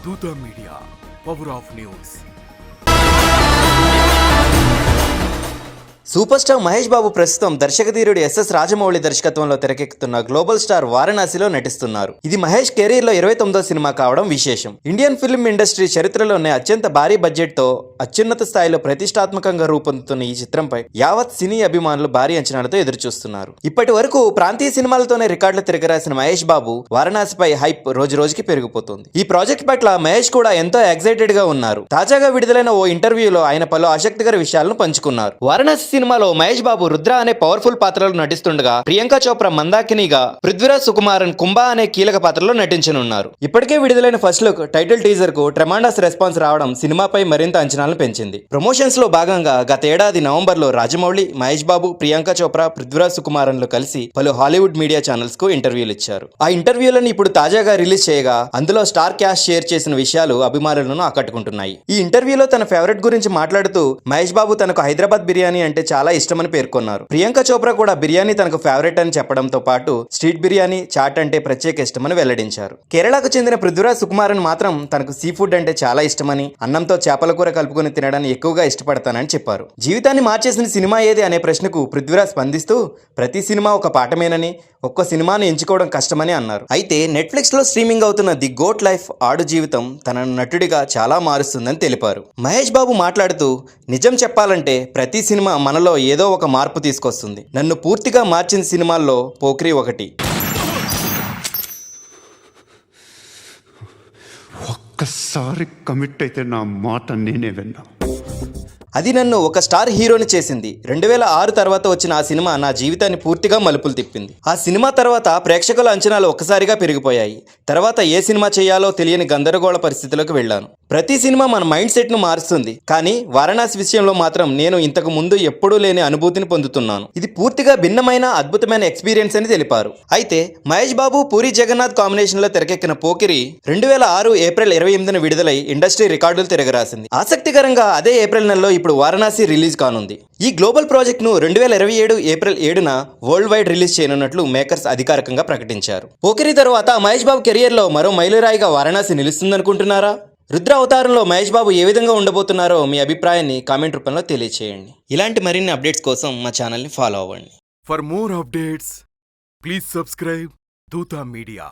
దూత media, power of news. Super star Mahesh Babu ప్రస్తుతం దర్శకధీరుడు ఎస్ఎస్ రాజమౌళి దర్శకత్వంలో తెరకెక్కుతున్న గ్లోబల్ స్టార్ వారణాసిలో నటిస్తున్నారు. ఇది మహేష్ కెరీర్ లో 29వ సినిమా కావడం విశేషం. ఇండియన్ ఫిల్మ్ ఇండస్ట్రీ చరిత్రలోనే అత్యంత భారీ బడ్జెట్ తో అత్యున్నత స్థాయిలో ప్రతిష్టాత్మకంగా రూపొందుతున్న ఈ చిత్రంపై యావత్ సినీ అభిమానులు భారీ అంచనాలతో ఎదురుచూస్తున్నారు. ఇప్పటి వరకు ప్రాంతీయ సినిమాలతోనే రికార్డులు తిరగరాసిన మహేష్ బాబు వారణాసిపై హైప్ రోజు రోజుకి పెరిగిపోతుంది. ఈ ప్రాజెక్ట్ పట్ల మహేష్ కూడా ఎంతో ఎక్సైటెడ్ గా ఉన్నారు. తాజాగా విడుదలైన ఓ ఇంటర్వ్యూలో ఆయన పలు ఆసక్తికర విషయాలను పంచుకున్నారు. వారణాసి సినిమాలో మహేష్ బాబు రుద్ర అనే పవర్ఫుల్ పాత్రలో నటిస్తుండగా ప్రియాంక చోప్రా మందాకినిగా, పృథ్వీరాజ్ సుకుమారన్ కుంభా అనే కీలక పాత్రలో నటించనున్నారు. ఇప్పటికే విడుదలైన ఫస్ట్ లుక్ టైటిల్ టీజర్ కు ట్రెమాండస్ రెస్పాన్స్ రావడం సినిమాపై మరింత అంచనాలను పెంచింది. ప్రమోషన్స్ లో భాగంగా గత ఏడాది నవంబర్ లో రాజమౌళి, మహేష్ బాబు, ప్రియాంక చోప్రా, పృథ్వీరాజ్ సుకుమారన్లు కలిసి పలు హాలీవుడ్ మీడియా ఛానల్స్ కు ఇంటర్వ్యూలు ఇచ్చారు. ఆ ఇంటర్వ్యూలను ఇప్పుడు తాజాగా రిలీజ్ చేయగా అందులో స్టార్ క్యాస్ట్ షేర్ చేసిన విషయాలు అభిమానులను ఆకట్టుకుంటున్నాయి. ఈ ఇంటర్వ్యూలో తన ఫేవరెట్ గురించి మాట్లాడుతూ మహేష్ బాబు తనకు హైదరాబాద్ బిర్యానీ అంటే చాలా ఇష్టమని పేర్కొన్నారు. ప్రియాంక చోప్రా కూడా బిర్యానీ తనకు ఫేవరెట్ అని చెప్పడంతో పాటు స్ట్రీట్ బిర్యానీ, చాట్ అంటే ప్రత్యేక ఇష్టమని వెల్లడించారు. కేరళకు చెందిన పృథ్వీరాజ్ సుకుమారన్ మాత్రం తనకు సీ ఫుడ్ అంటే చాలా ఇష్టమని, అన్నంతో చేపల కూర కలుపుకొని తినడాన్ని ఎక్కువగా ఇష్టపడతానని చెప్పారు. జీవితాన్ని మార్చేసిన సినిమా ఏది అనే ప్రశ్నకు పృథ్వీరాజ్ స్పందిస్తూ ప్రతి సినిమా ఒక పాఠమేనని, ఒక్క సినిమాను ఎంచుకోవడం కష్టమని అన్నారు. అయితే నెట్ఫ్లిక్స్ లో స్ట్రీమింగ్ అవుతున్న ది గోట్ లైఫ్ ఆడు జీవితం తనను నటుడిగా చాలా మారుస్తుందని తెలిపారు. మహేష్ బాబు మాట్లాడుతూ, నిజం చెప్పాలంటే ప్రతి సినిమా మనలో ఏదో ఒక మార్పు తీసుకొస్తుంది. నన్ను పూర్తిగా మార్చిన సినిమాల్లో పోక్రీ ఒకటి. ఒక్కసారి కమిట్ అయితే నా మాట నేనే విన్నా. అది నన్ను ఒక స్టార్ హీరోని చేసింది. 2006 తర్వాత వచ్చిన ఆ సినిమా నా జీవితాన్ని పూర్తిగా మలుపులు తిప్పింది. ఆ సినిమా తర్వాత ప్రేక్షకుల అంచనాలు ఒక్కసారిగా పెరిగిపోయాయి. తర్వాత ఏ సినిమా చేయాలో తెలియని గందరగోళ పరిస్థితులకు వెళ్ళాను. ప్రతి సినిమా మన మైండ్ సెట్ ను మారుస్తుంది, కానీ వారణాసి విషయంలో మాత్రం నేను ఇంతకు ముందు ఎప్పుడూ లేని అనుభూతిని పొందుతున్నాను. ఇది పూర్తిగా భిన్నమైన అద్భుతమైన ఎక్స్పీరియన్స్ అని తెలిపారు. అయితే మహేష్ బాబు, పూరి జగన్నాథ్ కాంబినేషన్ లో తెరకెక్కిన పోకిరి 2006 ఏప్రిల్ 28న విడుదలై ఇండస్ట్రీ రికార్డులు తిరగరాసింది. ఆసక్తికరంగా అదే ఏప్రిల్ నెలలో ఇప్పుడు వారణాసి రిలీజ్ కానుంది. ఈ గ్లోబల్ ప్రాజెక్ట్ ను 2027 ఏప్రిల్ 7న వరల్డ్ వైడ్ రిలీజ్ చేయనున్నట్లు మేకర్స్ అధికారికంగా ప్రకటించారు. పోకిరి తర్వాత మహేష్ బాబు కెరియర్ లో మరో మైలురాయిగా వారణాసి నిలుస్తుందనుకుంటున్నారా? రుద్ర అవతారంలో మహేష్ బాబు ఏ విధంగా ఉండబోతున్నారో మీ అభిప్రాయాన్ని కామెంట్ రూపంలో తెలియచేయండి. ఇలాంటి మరిన్ని అప్డేట్స్ కోసం మా ఛానల్ని ఫాలో అవ్వండి. For more updates please subscribe దూత మీడియా.